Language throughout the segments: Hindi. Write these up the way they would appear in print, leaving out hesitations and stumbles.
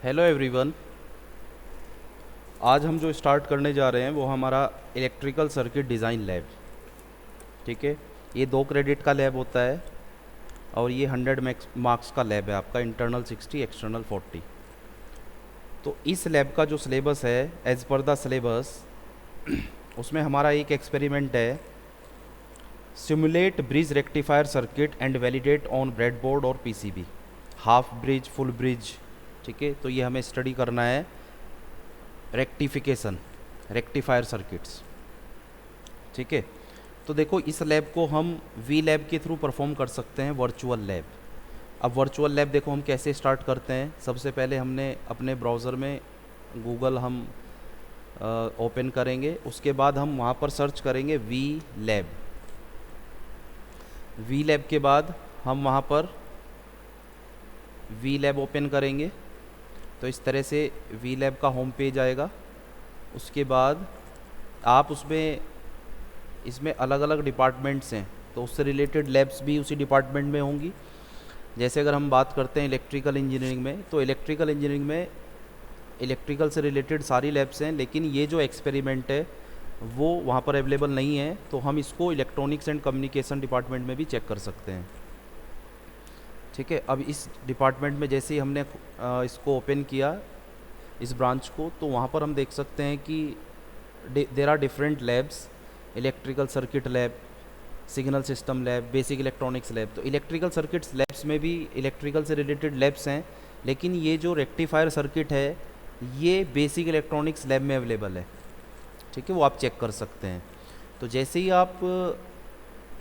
Hello everyone. आज हम जो स्टार्ट करने जा रहे हैं वो हमारा इलेक्ट्रिकल सर्किट डिज़ाइन लैब। ठीक है, ये 2 क्रेडिट का लैब होता है और ये 100 मार्क्स का लैब है आपका। Internal 60, external 40। तो इस लैब का जो सिलेबस है, एज पर द सिलेबस, उसमें हमारा एक एक्सपेरिमेंट है, simulate bridge rectifier circuit and validate on breadboard और PCB. Half bridge, full bridge. ठीक है, तो ये हमें स्टडी करना है रेक्टिफिकेशन, रेक्टिफायर सर्किट्स। ठीक है, तो देखो इस लैब को हम वी लैब के थ्रू परफॉर्म कर सकते हैं, वर्चुअल लैब। अब वर्चुअल लैब देखो हम कैसे स्टार्ट करते हैं। सबसे पहले हमने अपने ब्राउज़र में गूगल हम ओपन करेंगे, उसके बाद हम वहाँ पर सर्च करेंगे वी लैब। वी लैब के बाद हम वहाँ पर वी लैब ओपन करेंगे, तो इस तरह से वी लैब का होम पेज आएगा। उसके बाद आप इसमें अलग अलग डिपार्टमेंट्स हैं, तो उससे रिलेटेड लैब्स भी उसी डिपार्टमेंट में होंगी। जैसे अगर हम बात करते हैं इलेक्ट्रिकल इंजीनियरिंग में, तो इलेक्ट्रिकल इंजीनियरिंग में इलेक्ट्रिकल से रिलेटेड सारी लैब्स हैं, लेकिन ये जो एक्सपेरिमेंट है वो वहाँ पर अवेलेबल नहीं है, तो हम इसको इलेक्ट्रॉनिक्स एंड कम्युनिकेशन डिपार्टमेंट में भी चेक कर सकते हैं। ठीक है, अब इस डिपार्टमेंट में जैसे ही हमने इसको ओपन किया, इस ब्रांच को, तो वहाँ पर हम देख सकते हैं कि there are different labs. Electrical circuit lab, signal system lab, basic electronics lab. तो इलेक्ट्रिकल सर्किट्स लैब्स में भी इलेक्ट्रिकल से रिलेटेड लैब्स हैं, लेकिन ये जो रेक्टिफायर सर्किट है ये बेसिक इलेक्ट्रॉनिक्स लैब में अवेलेबल है। ठीक है, वो आप चेक कर सकते हैं। तो जैसे ही आप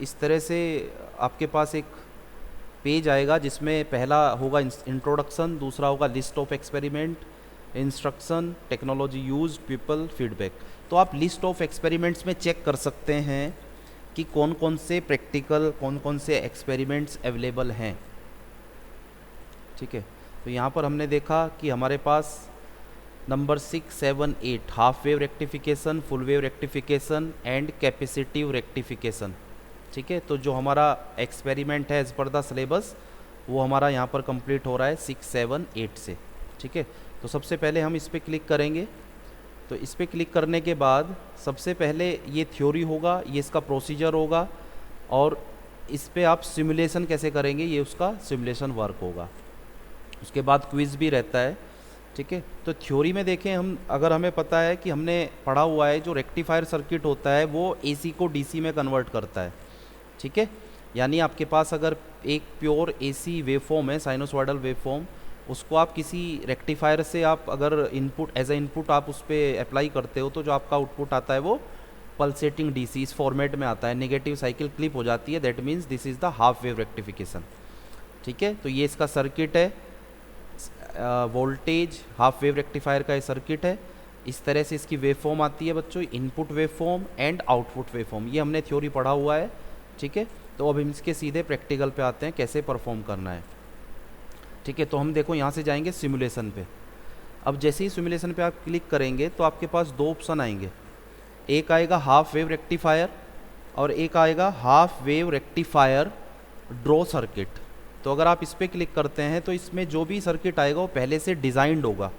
इस तरह से, आपके पास एक पेज आएगा जिसमें पहला होगा इंट्रोडक्शन, दूसरा होगा list of experiment, instruction, technology use, people, feedback. तो आप लिस्ट ऑफ एक्सपेरिमेंट्स में चेक कर सकते हैं कि कौन कौन से प्रैक्टिकल, कौन कौन से एक्सपेरिमेंट्स अवेलेबल हैं। ठीक है, तो यहाँ पर हमने देखा कि हमारे पास number 6, 7, 8 half wave rectification, full wave rectification and capacitive rectification. ठीक है, तो जो हमारा एक्सपेरिमेंट है एज पर द सिलेबस, वो हमारा यहाँ पर कंप्लीट हो रहा है 6, 7, 8 से। ठीक है, तो सबसे पहले हम इस पर क्लिक करेंगे। तो इस पर क्लिक करने के बाद सबसे पहले ये थ्योरी होगा, ये इसका प्रोसीजर होगा, और इस पर आप सिमुलेशन कैसे करेंगे ये उसका सिमुलेशन वर्क होगा। उसके बाद क्विज़ भी रहता है। ठीक है, तो थ्योरी में देखें हम, अगर हमें पता है कि हमने पढ़ा हुआ है जो रेक्टिफायर सर्किट होता है वो एसी को डीसी में कन्वर्ट करता है। ठीक है, यानी आपके पास अगर एक प्योर एसी वेवफॉर्म है, साइनोसॉइडल वेवफॉर्म, उसको आप किसी रेक्टिफायर से आप अगर इनपुट, एज ए इनपुट आप उस पर अप्लाई करते हो, तो जो आपका आउटपुट आता है वो पल्सेटिंग डीसी इस फॉर्मेट में आता है। नेगेटिव साइकिल क्लिप हो जाती है, that means this is the half wave rectification. ठीक है, तो ये इसका सर्किट है, वोल्टेज हाफ वेव रेक्टिफायर का ये सर्किट है। इस तरह से इसकी वेवफॉर्म आती है बच्चों, input waveform and output waveform. ये हमने थ्योरी पढ़ा हुआ है। ठीक है, तो अब हम इसके सीधे प्रैक्टिकल पे आते हैं, कैसे परफॉर्म करना है। ठीक है, तो हम देखो यहाँ से जाएंगे सिमुलेशन पे। अब जैसे ही सिमुलेशन पे आप क्लिक करेंगे तो आपके पास 2 ऑप्शन आएंगे, एक आएगा हाफ वेव रेक्टिफायर और एक आएगा half wave rectifier draw circuit. तो अगर आप इस पर क्लिक करते हैं तो इसमें जो भी सर्किट आएगा वो पहले से डिज़ाइंड होगा।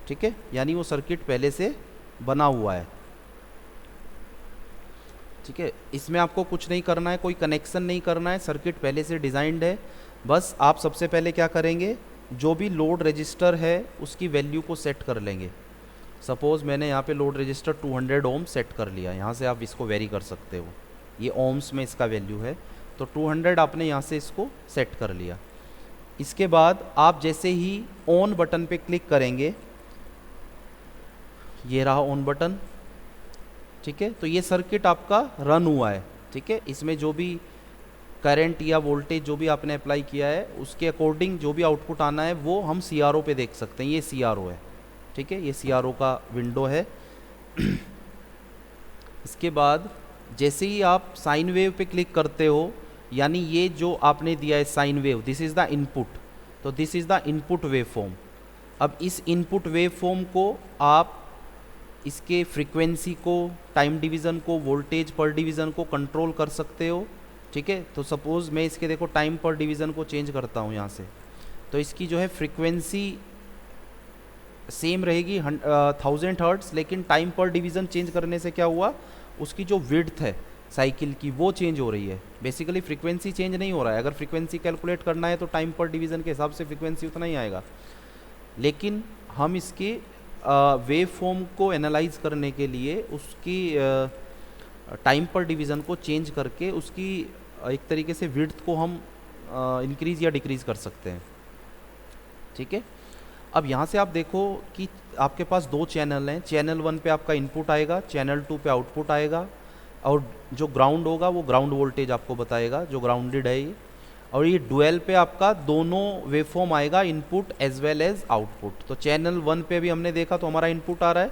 ठीक है, यानी वो सर्किट पहले से बना हुआ है। ठीक है, इसमें आपको कुछ नहीं करना है, कोई कनेक्शन नहीं करना है, सर्किट पहले से डिज़ाइंड है। बस आप सबसे पहले क्या करेंगे, जो भी लोड रजिस्टर है उसकी वैल्यू को सेट कर लेंगे। सपोज़ मैंने यहाँ पे लोड रजिस्टर 200 ओम सेट कर लिया, यहाँ से आप इसको वेरी कर सकते हो, ये ओम्स में इसका वैल्यू है, तो 200 आपने यहाँ से इसको सेट कर लिया। इसके बाद आप जैसे ही ऑन बटन पे क्लिक करेंगे, ये रहा ऑन बटन। ठीक है, तो ये सर्किट आपका रन हुआ है। ठीक है, इसमें जो भी करंट या वोल्टेज जो भी आपने अप्लाई किया है उसके अकॉर्डिंग जो भी आउटपुट आना है वो हम CRO पे देख सकते हैं। ये CRO है। ठीक है, ये CRO का विंडो है। इसके बाद जैसे ही आप साइन वेव पे क्लिक करते हो, यानी ये जो आपने दिया है sine wave, this is the input, तो this is the input wave form. अब इस इनपुट वेव फॉर्म को आप इसके फ्रीक्वेंसी को, टाइम डिवीज़न को, वोल्टेज पर डिवीज़न को कंट्रोल कर सकते हो। ठीक है, तो सपोज़ मैं इसके देखो टाइम पर डिवीज़न को चेंज करता हूँ यहाँ से, तो इसकी जो है फ्रीक्वेंसी सेम रहेगी 1000 हर्ट्स, लेकिन टाइम पर डिवीज़न चेंज करने से क्या हुआ, उसकी जो विड्थ है साइकिल की वो चेंज हो रही है। बेसिकली फ्रीक्वेंसी चेंज नहीं हो रहा है। अगर फ्रीक्वेंसी कैलकुलेट करना है तो टाइम पर डिवीज़न के हिसाब से फ्रीक्वेंसी उतना ही आएगा, लेकिन हम इसके वेव फॉर्म को एनालाइज करने के लिए उसकी टाइम पर डिवीज़न को चेंज करके उसकी एक तरीके से विड्थ को हम इंक्रीज़ या डिक्रीज़ कर सकते हैं। ठीक है, अब यहाँ से आप देखो कि आपके पास दो चैनल हैं। चैनल 1 पे आपका इनपुट आएगा, चैनल 2 पे आउटपुट आएगा, और जो ग्राउंड होगा वो ग्राउंड वोल्टेज आपको बताएगा जो ग्राउंडेड है ये। और ये डुअल पे आपका दोनों वेवफॉर्म आएगा, input as well as output. तो चैनल 1 पे भी हमने देखा तो हमारा इनपुट आ रहा है।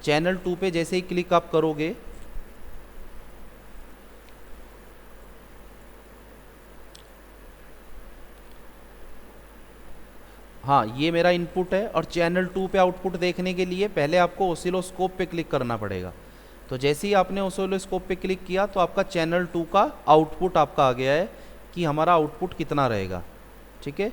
चैनल 2 पे जैसे ही क्लिक आप करोगे, हाँ ये मेरा इनपुट है, और चैनल 2 पे आउटपुट देखने के लिए पहले आपको ऑसिलोस्कोप पे क्लिक करना पड़ेगा। तो जैसे ही आपने ऑसिलोस्कोप पे क्लिक किया तो आपका चैनल 2 का आउटपुट आपका आ गया है कि हमारा आउटपुट कितना रहेगा। ठीक है,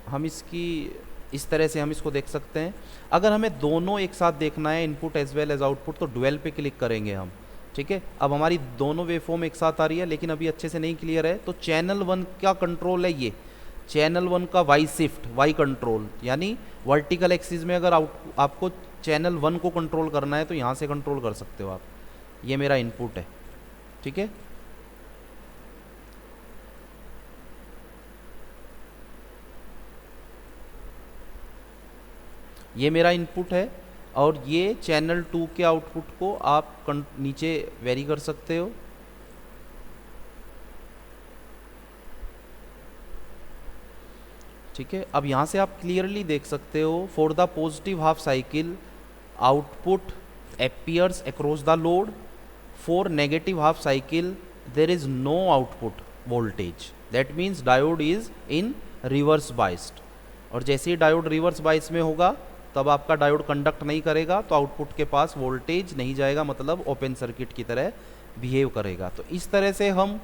हम इसकी इस तरह से हम इसको देख सकते हैं। अगर हमें दोनों एक साथ देखना है, input as well as output, तो डुअल पे क्लिक करेंगे हम। ठीक है, अब हमारी दोनों वेवफॉर्म एक साथ आ रही है, लेकिन अभी अच्छे से नहीं क्लियर है। तो चैनल 1 का कंट्रोल है ये, चैनल 1 का वाई शिफ्ट, वाई कंट्रोल, यानी वर्टिकल एक्सिस में अगर आपको चैनल 1 को कंट्रोल करना है तो यहाँ से कंट्रोल कर सकते हो आप। ये मेरा इनपुट है। ठीक है, ये मेरा इनपुट है, और ये चैनल 2 के आउटपुट को आप नीचे वेरी कर सकते हो। ठीक है, अब यहाँ से आप क्लियरली देख सकते हो, for the positive half cycle output appears across the load, for negative half cycle there is no output voltage, that means diode is in reverse biased। और जैसे ही डायोड रिवर्स बाइस में होगा तब आपका डायोड कंडक्ट नहीं करेगा, तो आउटपुट के पास वोल्टेज नहीं जाएगा, मतलब ओपन सर्किट की तरह बिहेव करेगा। तो इस तरह से हम,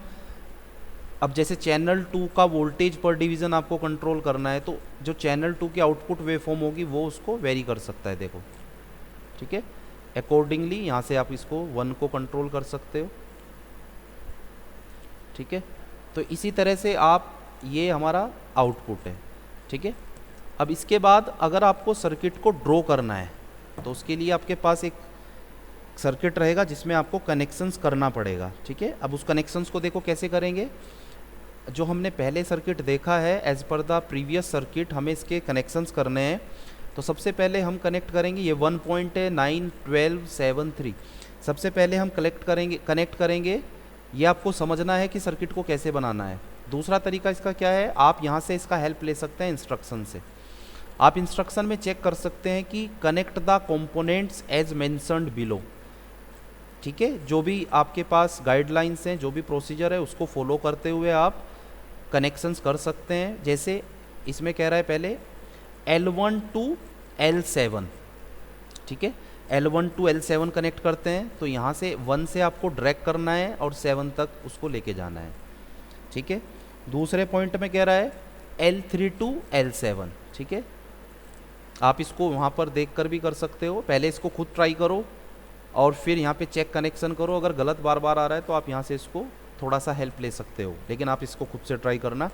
अब जैसे चैनल 2 का वोल्टेज पर डिवीज़न आपको कंट्रोल करना है, तो जो चैनल 2 की आउटपुट वेवफॉर्म होगी वो उसको वेरी कर सकता है। देखो, ठीक है, अकॉर्डिंगली यहाँ से आप इसको 1 को कंट्रोल कर सकते हो। ठीक है, तो इसी तरह से आप, ये हमारा आउटपुट है। ठीक है, अब इसके बाद अगर आपको सर्किट को ड्रॉ करना है तो उसके लिए आपके पास एक सर्किट रहेगा जिसमें आपको कनेक्शंस करना पड़ेगा। ठीक है, अब उस कनेक्शंस को देखो कैसे करेंगे। जो हमने पहले सर्किट देखा है, as per the previous circuit हमें इसके कनेक्शंस करने हैं। तो सबसे पहले हम कनेक्ट करेंगे, ये 1.91273 सबसे पहले हम कनेक्ट करेंगे। ये आपको समझना है कि सर्किट को कैसे बनाना है। दूसरा तरीका इसका क्या है, आप यहाँ से इसका हेल्प ले सकते हैं इंस्ट्रक्शन से। आप इंस्ट्रक्शन में चेक कर सकते हैं कि connect the components as mentioned below. ठीक है, जो भी आपके पास गाइडलाइंस हैं, जो भी प्रोसीजर है, उसको फॉलो करते हुए आप कनेक्शंस कर सकते हैं। जैसे इसमें कह रहा है पहले L1 to L7। ठीक है, L1 to L7 कनेक्ट करते हैं, तो यहाँ से 1 से आपको ड्रैग करना है और 7 तक उसको लेके जाना है। ठीक है, दूसरे पॉइंट में कह रहा है L3 to L7। ठीक है, आप इसको वहाँ पर देख कर भी कर सकते हो। पहले इसको खुद ट्राई करो और फिर यहाँ पे चेक कनेक्शन करो। अगर गलत बार बार आ रहा है तो आप यहाँ से इसको थोड़ा सा हेल्प ले सकते हो, लेकिन आप इसको खुद से ट्राई करना।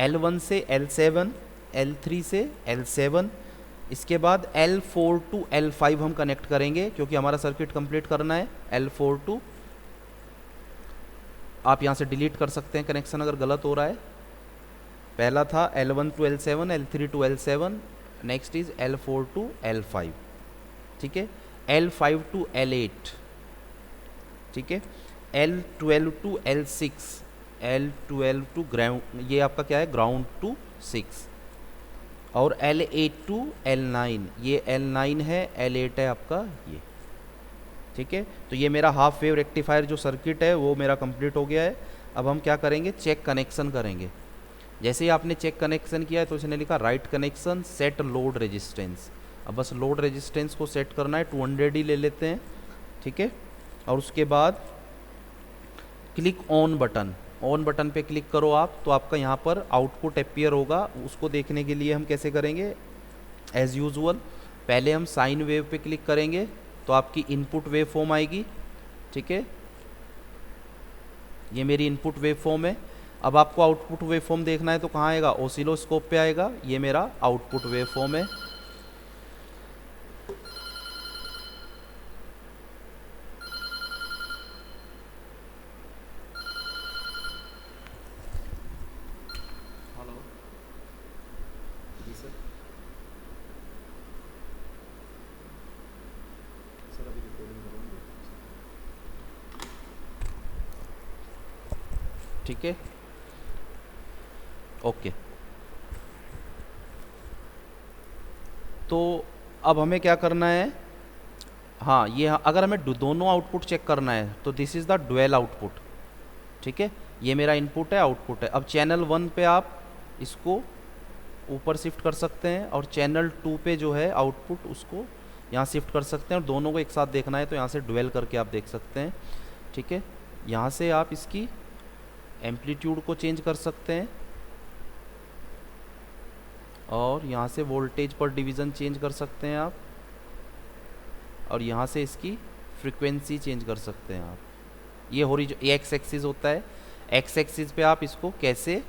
L1 से L7, L3 से L7, इसके बाद L4 to L5 हम कनेक्ट करेंगे क्योंकि हमारा सर्किट कंप्लीट करना है। L4 to, आप यहाँ से डिलीट कर सकते हैं कनेक्शन अगर गलत हो रहा है। पहला था L1 to L7, L3 to L7, next is L4 to L5। ठीक है, L5 to L8। ठीक है, L12 to L6, L12 to ground, ये आपका क्या है, ग्राउंड टू 6, और L8 to L9, ये L9 है, L8 है आपका ये। ठीक है, तो ये मेरा हाफ वेव रेक्टिफायर जो सर्किट है वो मेरा कंप्लीट हो गया है। अब हम क्या करेंगे, चेक कनेक्शन करेंगे। जैसे ही आपने चेक कनेक्शन किया है तो इसने लिखा right connection set load resistance. अब बस लोड रेजिस्टेंस को सेट करना है, 200 ही ले लेते हैं। ठीक है, और उसके बाद click on button, on button पे क्लिक करो आप, तो आपका यहाँ पर आउटपुट अपीयर होगा। उसको देखने के लिए हम कैसे करेंगे, एज़ यूजुअल पहले हम साइन वेव पे क्लिक करेंगे तो आपकी इनपुट वेव फॉर्म आएगी, ठीक है। ये मेरी इनपुट वेव फॉर्म है। अब आपको आउटपुट वेव फॉर्म देखना है तो कहाँ आएगा, ओसिलोस्कोप पे आएगा। ये मेरा आउटपुट वेव फॉर्म है। ठीक है, ओके। तो अब हमें क्या करना है, हाँ ये अगर हमें दोनों आउटपुट चेक करना है तो this is the dual output, ठीक है। ये मेरा इनपुट है, आउटपुट है। अब चैनल 1 पे आप इसको ऊपर शिफ्ट कर सकते हैं और चैनल 2 पे जो है आउटपुट उसको यहाँ शिफ्ट कर सकते हैं, और दोनों को एक साथ देखना है तो यहाँ से डुअल करके आप देख सकते हैं, ठीक है। यहाँ से आप इसकी एम्पलीट्यूड को चेंज कर सकते हैं और यहाँ से वोल्टेज पर डिवीज़न चेंज कर सकते हैं आप, और यहाँ से इसकी फ्रीक्वेंसी चेंज कर सकते हैं आप। ये एक्स एक्सिस होता है, एक्स एक्सिस पे आप इसको कैसे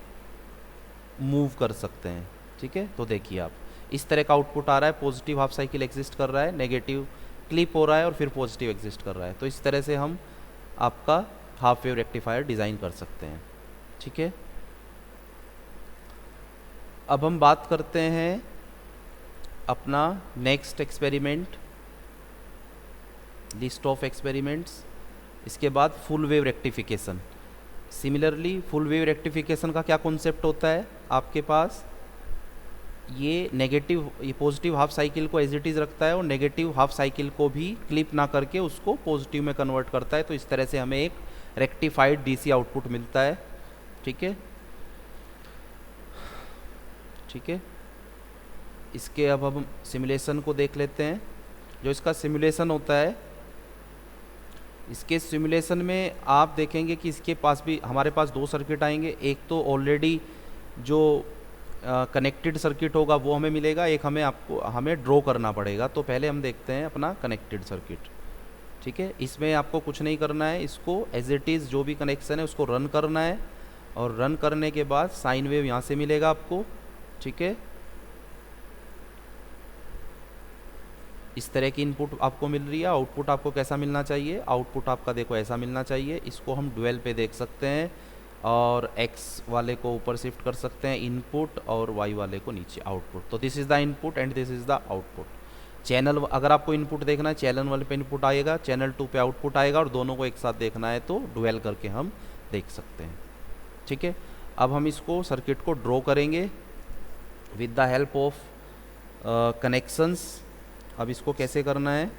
मूव कर सकते हैं, ठीक है। तो देखिए आप इस तरह का आउटपुट आ रहा है, पॉजिटिव हाफ साइकिल एग्जिस्ट कर रहा है, नेगेटिव क्लिप हो रहा है और फिर पॉजिटिव एग्जिस्ट कर रहा है। तो इस तरह से हम आपका हाफ वेव रेक्टिफायर डिज़ाइन कर सकते हैं, ठीक है। अब हम बात करते हैं अपना next experiment, list of experiments. इसके बाद full wave rectification. Similarly full wave rectification का क्या कॉन्सेप्ट होता है आपके पास, ये पॉजिटिव हाफ साइकिल को एज इट इज़ रखता है और नेगेटिव हाफ साइकिल को भी क्लिप ना करके उसको पॉजिटिव में कन्वर्ट करता है। तो इस तरह से हमें एक रेक्टिफाइड डीसी आउटपुट मिलता है, ठीक है, ठीक है। इसके अब हम सिमुलेशन को देख लेते हैं। जो इसका सिमुलेशन होता है, इसके सिमुलेशन में आप देखेंगे कि इसके पास भी हमारे पास दो सर्किट आएंगे। एक तो ऑलरेडी जो कनेक्टेड सर्किट होगा वो हमें मिलेगा, एक हमें ड्रॉ करना पड़ेगा। तो पहले हम देखते हैं अपना कनेक्टेड सर्किट, ठीक है। इसमें आपको कुछ नहीं करना है, इसको एज इट इज़ जो भी कनेक्शन है उसको रन करना है, और रन करने के बाद साइन वेव यहाँ से मिलेगा आपको, ठीक है। इस तरह की इनपुट आपको मिल रही है। आउटपुट आपको कैसा मिलना चाहिए, आउटपुट आपका देखो ऐसा मिलना चाहिए। इसको हम डुअल पे देख सकते हैं और एक्स वाले को ऊपर शिफ्ट कर सकते हैं इनपुट, और वाई वाले को नीचे आउटपुट। तो this is the input and this is the output. Channel अगर आपको इनपुट देखना है, चैनल वाले पे इनपुट आएगा, चैनल 2 पे आउटपुट आएगा, और दोनों को एक साथ देखना है तो डुअल करके हम देख सकते हैं, ठीक है। अब हम इसको सर्किट को ड्रॉ करेंगे with the help of connections. अब इसको कैसे करना है,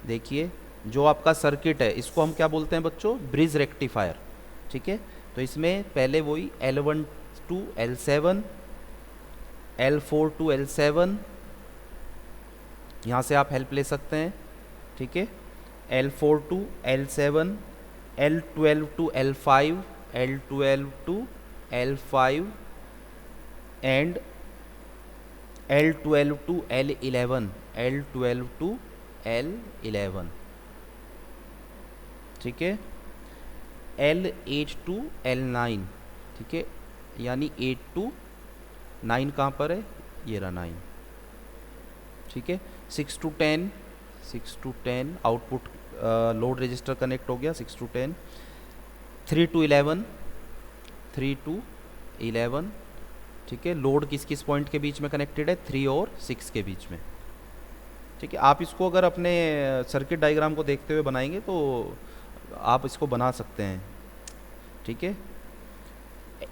देखिए जो आपका सर्किट है इसको हम क्या बोलते हैं बच्चों, ब्रिज रेक्टिफायर, ठीक है। तो इसमें पहले वही L1 to L7, L4 to L7, यहाँ से आप हेल्प ले सकते हैं, ठीक है। L4 to L7, L12 to L5, L12 to L5 and L12 to L11, L12 to L11, ठीक है। L8 to L9, ठीक है, यानी 8 to 9 कहाँ पर है, ये रहा 9, ठीक है। 6 to 10 output load register connect हो गया, 6 to 10। 3 to 11, ठीक है। लोड किस किस पॉइंट के बीच में कनेक्टेड है, 3 और 6 के बीच में, ठीक है। आप इसको अगर अपने सर्किट डायग्राम को देखते हुए बनाएंगे तो आप इसको बना सकते हैं, ठीक है।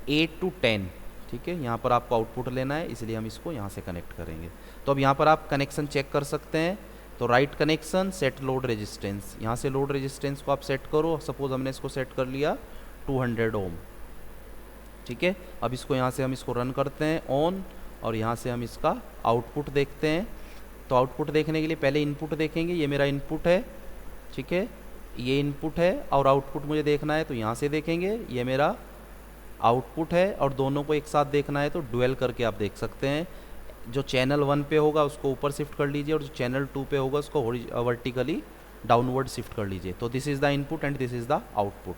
8 to 10, ठीक है, यहाँ पर आपको आउटपुट लेना है, इसलिए हम इसको यहाँ से कनेक्ट करेंगे। तो अब यहाँ पर आप कनेक्शन चेक कर सकते हैं। तो right connection, set load resistance, यहाँ से लोड रेजिस्टेंस को आप सेट करो। सपोज हमने इसको सेट कर लिया 200 ओम, ठीक है। अब इसको यहाँ से हम इसको रन करते हैं ऑन, और यहाँ से हम इसका आउटपुट देखते हैं। तो आउटपुट देखने के लिए पहले इनपुट देखेंगे, ये मेरा इनपुट है, ठीक है, ये इनपुट है, और आउटपुट मुझे देखना है तो यहाँ से देखेंगे, ये मेरा आउटपुट है, और दोनों को एक साथ देखना है तो डुअल करके आप देख सकते हैं। जो चैनल 1 पे होगा उसको ऊपर शिफ्ट कर लीजिए और जो चैनल 2 पे होगा उसको वर्टिकली डाउनवर्ड शिफ्ट कर लीजिए। तो this is the input and this is the output.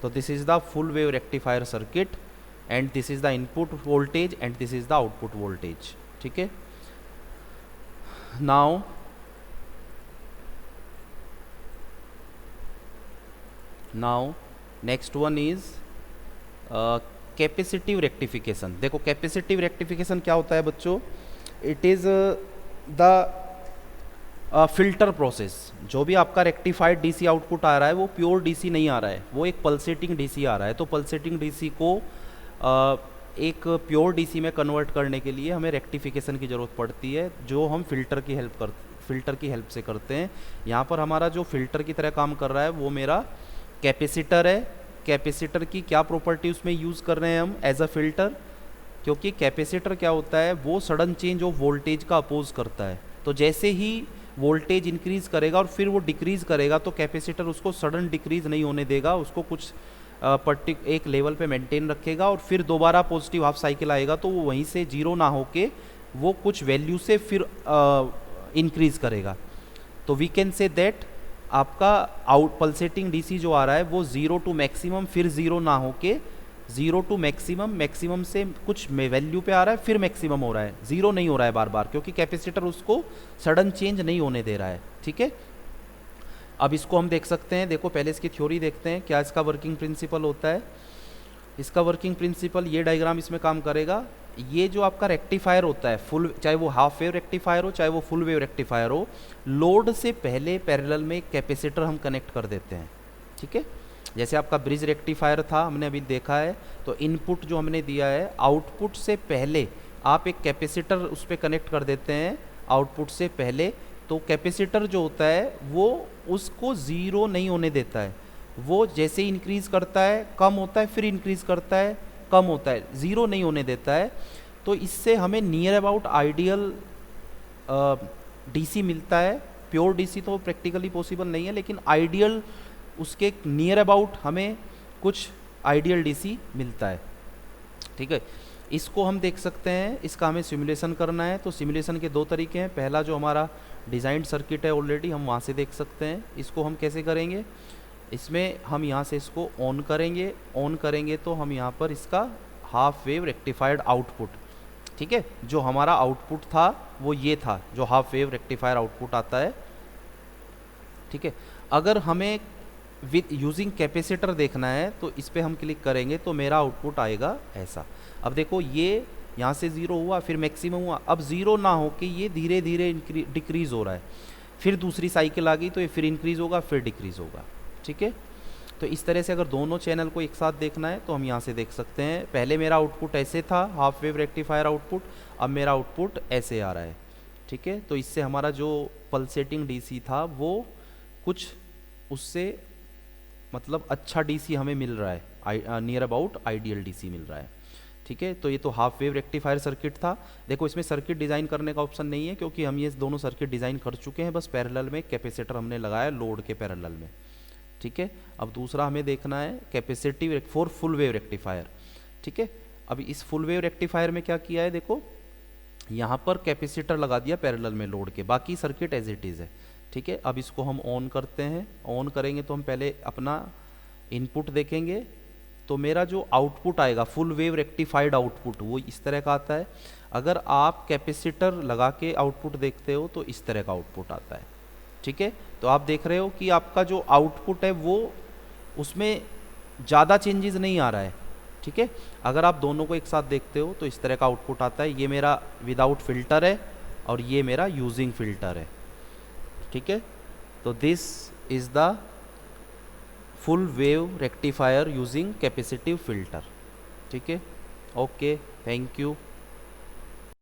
तो this is the full wave rectifier circuit and this is the input voltage and this is the output voltage. ठीक है, now next one is capacitive rectification. देखो कैपेसिटिव रेक्टिफिकेशन क्या होता है बच्चों, it is the filter process. जो भी आपका रेक्टिफाइड डीसी आउटपुट आ रहा है वो प्योर डीसी नहीं आ रहा है, वो एक पल्सेटिंग डीसी आ रहा है। तो पल्सेटिंग डीसी को एक प्योर डीसी में कन्वर्ट करने के लिए हमें रेक्टिफिकेशन की ज़रूरत पड़ती है, जो हम फिल्टर की हेल्प से करते हैं। यहाँ पर हमारा जो फिल्टर की तरह काम कर रहा है वो मेरा कैपेसिटर है। कैपेसिटर की क्या प्रॉपर्टी उसमें यूज़ कर रहे हैं हम एज अ फिल्टर, क्योंकि कैपेसिटर क्या होता है, वो सडन चेंज ऑफ वोल्टेज का अपोज करता है। तो जैसे ही वोल्टेज इंक्रीज़ करेगा और फिर वो डिक्रीज़ करेगा तो कैपेसिटर उसको सडन डिक्रीज़ नहीं होने देगा, उसको कुछ एक लेवल पे मेंटेन रखेगा और फिर दोबारा पॉजिटिव हाफ साइकिल आएगा तो वो वहीं से जीरो ना होके वो कुछ वैल्यू से फिर इंक्रीज़ करेगा। तो वी कैन से दैट आपका आउट पल्सेटिंग डीसी जो आ रहा है वो ज़ीरो टू मैक्सिमम फिर ज़ीरो ना होके ज़ीरो टू मैक्सिमम, मैक्सिमम से कुछ वैल्यू पे आ रहा है फिर मैक्सिमम हो रहा है, ज़ीरो नहीं हो रहा है बार बार, क्योंकि कैपेसिटर उसको सडन चेंज नहीं होने दे रहा है। ठीक है, अब इसको हम देख सकते हैं। देखो पहले इसकी थ्योरी देखते हैं, क्या इसका वर्किंग प्रिंसिपल होता है। इसका वर्किंग प्रिंसिपल, ये डायग्राम इसमें काम करेगा। ये जो आपका रेक्टिफायर होता है फुल, चाहे वो हाफ वेव रेक्टिफायर हो चाहे वो फुल वेव रेक्टिफायर हो, लोड से पहले पैरेलल में एक कैपेसिटर हम कनेक्ट कर देते हैं। ठीक है, जैसे आपका ब्रिज रेक्टिफायर था हमने अभी देखा है, तो इनपुट जो हमने दिया है आउटपुट से पहले आप एक कैपेसिटर उस पर कनेक्ट कर देते हैं आउटपुट से पहले। तो कैपेसिटर जो होता है वो उसको ज़ीरो नहीं होने देता है, वो जैसे ही इंक्रीज़ करता है कम होता है, फिर इंक्रीज़ करता है कम होता है, ज़ीरो नहीं होने देता है। तो इससे हमें नियर अबाउट आइडियल डीसी मिलता है। प्योर डीसी तो प्रैक्टिकली पॉसिबल नहीं है, लेकिन आइडियल उसके नियर अबाउट हमें कुछ आइडियल डीसी मिलता है। ठीक है, इसको हम देख सकते हैं, इसका हमें सिमुलेशन करना है। तो सिमुलेशन के दो तरीके हैं। पहला जो हमारा डिज़ाइंड सर्किट है ऑलरेडी, हम वहाँ से देख सकते हैं। इसको हम कैसे करेंगे, इसमें हम यहाँ से इसको ऑन करेंगे तो हम यहाँ पर इसका हाफ वेव रेक्टिफाइड आउटपुट, ठीक है, जो हमारा आउटपुट था वो ये था, जो हाफ वेव रेक्टिफायर आउटपुट आता है। ठीक है, अगर हमें विद यूजिंग कैपेसिटर देखना है तो इस पर हम क्लिक करेंगे तो मेरा आउटपुट आएगा ऐसा। अब देखो ये यहाँ से ज़ीरो हुआ फिर मैक्सिमम हुआ, अब ज़ीरो ना हो के ये धीरे धीरे डिक्रीज़ हो रहा है, फिर दूसरी साइकिल आ गई तो ये फिर इंक्रीज़ होगा फिर डिक्रीज़ होगा। ठीक है, तो इस तरह से अगर दोनों चैनल को एक साथ देखना है तो हम यहाँ से देख सकते हैं। पहले मेरा आउटपुट ऐसे था, हाफ वेव रेक्टिफायर आउटपुट, अब मेरा आउटपुट ऐसे आ रहा है। ठीक है, तो इससे हमारा जो पल्सेटिंग डीसी था वो कुछ उससे मतलब अच्छा डीसी हमें मिल रहा है, नियर अबाउट आइडियल डीसी मिल रहा है। ठीक है, तो ये तो हाफ वेव रेक्टिफायर सर्किट था। देखो इसमें सर्किट डिज़ाइन करने का ऑप्शन नहीं है क्योंकि हम ये दोनों सर्किट डिज़ाइन कर चुके हैं, बस पैरेलल में कैपेसिटर हमने लगाया लोड के पैरेलल में। ठीक है, अब दूसरा हमें देखना है capacitive for full wave rectifier. ठीक है, अब इस फुल वेव रेक्टिफायर में क्या किया है, देखो यहाँ पर कैपेसिटर लगा दिया पैरेलल में लोड के, बाकी सर्किट एज इट इज़ है। ठीक है, अब इसको हम ऑन करते हैं। ऑन करेंगे तो हम पहले अपना इनपुट देखेंगे, तो मेरा जो आउटपुट आएगा फुल वेव रेक्टिफाइड आउटपुट वो इस तरह का आता है। अगर आप कैपेसिटर लगा के आउटपुट देखते हो तो इस तरह का आउटपुट आता है। ठीक है, तो आप देख रहे हो कि आपका जो आउटपुट है वो उसमें ज़्यादा चेंजेस नहीं आ रहा है। ठीक है, अगर आप दोनों को एक साथ देखते हो तो इस तरह का आउटपुट आता है। ये मेरा विदाउट फिल्टर है और ये मेरा यूजिंग फिल्टर है। ठीक है, तो this is the full wave rectifier using capacitive filter. ठीक है, ओके, थैंक यू।